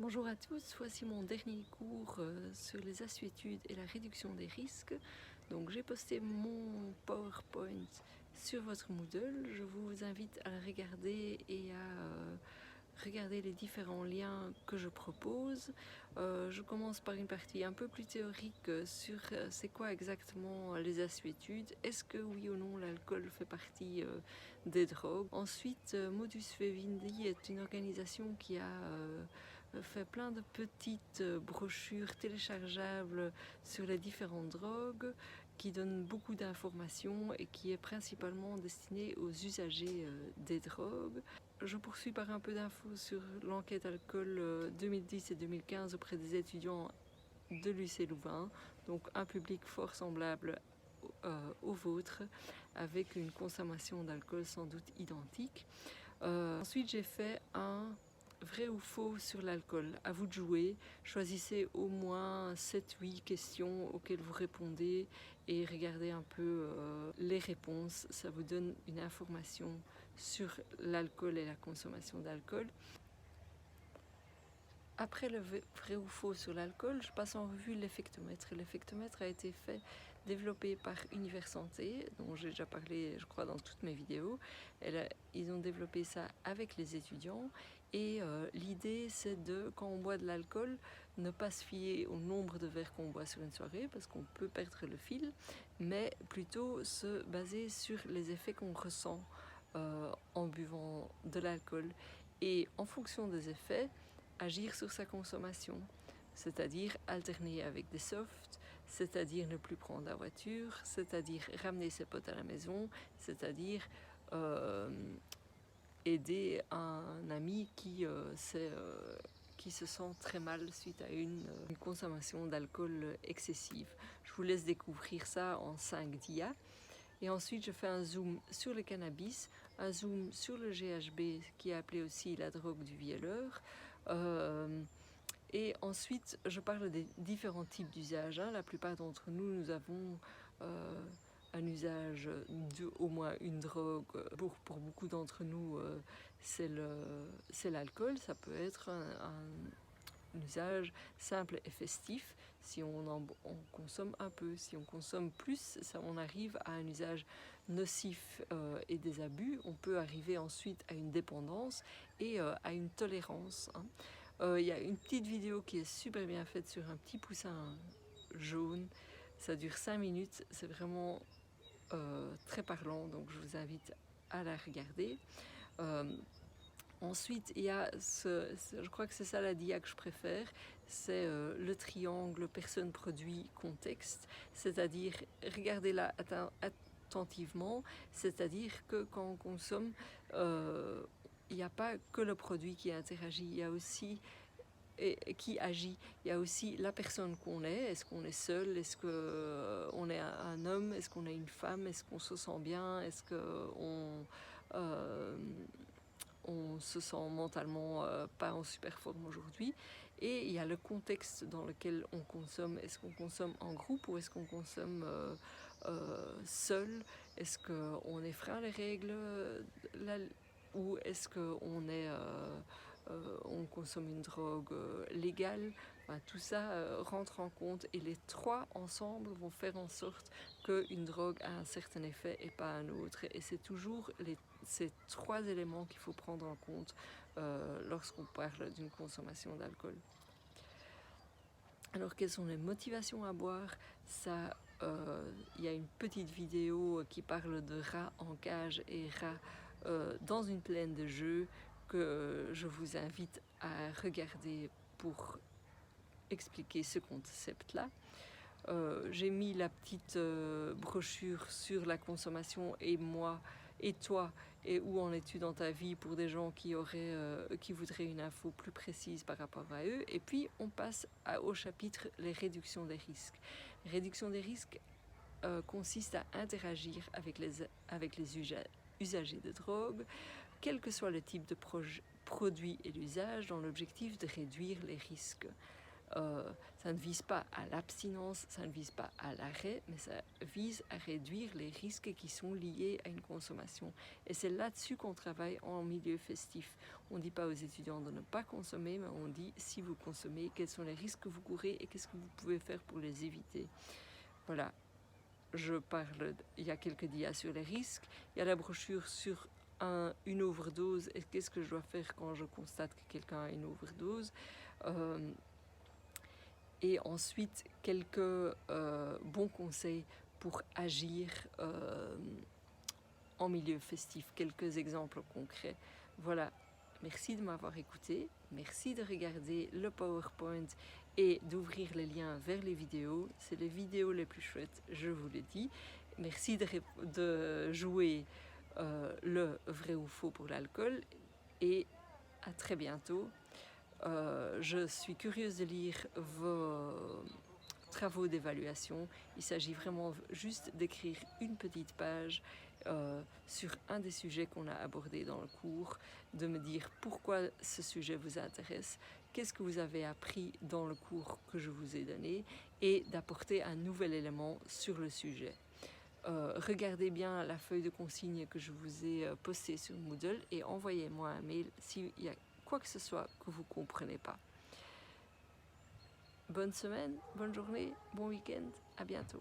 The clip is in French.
Bonjour à tous, voici mon dernier cours sur les assuétudes et la réduction des risques. Donc j'ai posté mon PowerPoint sur votre Moodle. Je vous invite à le regarder et à regarder les différents liens que je propose. Je commence par une partie un peu plus théorique sur c'est quoi exactement les assuétudes. Est-ce que oui ou non l'alcool fait partie des drogues? Ensuite, Modus Vivendi est une organisation qui a fait plein de petites brochures téléchargeables sur les différentes drogues, qui donne beaucoup d'informations et qui est principalement destinée aux usagers des drogues. Je poursuis par un peu d'infos sur l'enquête alcool 2010 et 2015 auprès des étudiants de l'UC Louvain, donc un public fort semblable au vôtre, avec une consommation d'alcool sans doute identique. Ensuite, j'ai fait un vrai ou faux sur l'alcool. À vous de jouer. Choisissez au moins 7-8 questions auxquelles vous répondez et regardez un peu les réponses. Ça vous donne une information sur l'alcool et la consommation d'alcool. Après le vrai ou faux sur l'alcool, je passe en revue l'effectomètre. L'effectomètre a été développé par Univers Santé, dont j'ai déjà parlé, je crois, dans toutes mes vidéos. Ils ont développé ça avec les étudiants. Et l'idée, c'est de, quand on boit de l'alcool, ne pas se fier au nombre de verres qu'on boit sur une soirée, parce qu'on peut perdre le fil, mais plutôt se baser sur les effets qu'on ressent en buvant de l'alcool. Et en fonction des effets, agir sur sa consommation, c'est-à-dire alterner avec des softs, c'est-à-dire ne plus prendre la voiture, c'est-à-dire ramener ses potes à la maison, c'est-à-dire aider un ami qui se sent très mal suite à une consommation d'alcool excessive. Je vous laisse découvrir ça en 5 dias. Et ensuite, je fais un zoom sur le cannabis, un zoom sur le GHB, qui est appelé aussi la drogue du violeur. Et ensuite, je parle des différents types d'usages. La plupart d'entre nous, nous avons un usage d'au moins une drogue. Pour beaucoup d'entre nous, c'est l'alcool. Ça peut être un usage simple et festif. Si on consomme un peu, si on consomme plus, on arrive à un usage nocif et des abus. On peut arriver ensuite à une dépendance et à une tolérance. Il y a une petite vidéo qui est super bien faite sur un petit poussin jaune. Ça dure 5 minutes. C'est vraiment très parlant, donc je vous invite à la regarder. Ensuite, il y a je crois que c'est ça la dia que je préfère, c'est le triangle personne, produit, contexte, c'est-à-dire regardez-la attentivement, c'est-à-dire que quand on consomme, il n'y a pas que le produit qui interagit, il y a aussi qui agit. Il y a aussi la personne qu'on est. Est-ce qu'on est seul? Est-ce qu'on est un homme? Est-ce qu'on est une femme? Est-ce qu'on se sent bien? Est-ce qu'on on se sent mentalement pas en super forme aujourd'hui? Et il y a le contexte dans lequel on consomme. Est-ce qu'on consomme en groupe ou est-ce qu'on consomme seul? Est-ce qu'on enfreint les règles ou est-ce qu'on on consomme une drogue légale? Tout ça rentre en compte et les trois ensemble vont faire en sorte qu'une drogue a un certain effet et pas un autre. Et c'est toujours ces trois éléments qu'il faut prendre en compte lorsqu'on parle d'une consommation d'alcool. Alors, quelles sont les motivations à boire? Ça, il y a une petite vidéo qui parle de rats en cage et rats dans une plaine de jeu que je vous invite à regarder pour expliquer ce concept-là. J'ai mis la petite brochure sur la consommation et moi et toi et où en es-tu dans ta vie pour des gens qui voudraient une info plus précise par rapport à eux. Et puis on passe au chapitre les réductions des risques. Réduction des risques consiste à interagir avec les usagers de drogue, quel que soit le type de produit et l'usage, dans l'objectif de réduire les risques. Ça ne vise pas à l'abstinence, ça ne vise pas à l'arrêt, mais ça vise à réduire les risques qui sont liés à une consommation. Et c'est là-dessus qu'on travaille en milieu festif. On ne dit pas aux étudiants de ne pas consommer, mais on dit si vous consommez, quels sont les risques que vous courez et qu'est-ce que vous pouvez faire pour les éviter. Voilà, il y a quelques dias sur les risques, il y a la brochure sur une overdose et qu'est-ce que je dois faire quand je constate que quelqu'un a une overdose. Et ensuite, quelques bons conseils pour agir en milieu festif, quelques exemples concrets. Voilà, merci de m'avoir écouté, merci de regarder le PowerPoint et d'ouvrir les liens vers les vidéos. C'est les vidéos les plus chouettes, je vous l'ai dit. Merci de jouer le vrai ou faux pour l'alcool et à très bientôt. Je suis curieuse de lire vos travaux d'évaluation. Il s'agit vraiment juste d'écrire une petite page sur un des sujets qu'on a abordé dans le cours, de me dire pourquoi ce sujet vous intéresse, qu'est-ce que vous avez appris dans le cours que je vous ai donné et d'apporter un nouvel élément sur le sujet. Regardez bien la feuille de consigne que je vous ai postée sur Moodle et envoyez-moi un mail s'il y a quoi que ce soit que vous ne comprenez pas. Bonne semaine, bonne journée, bon week-end, à bientôt.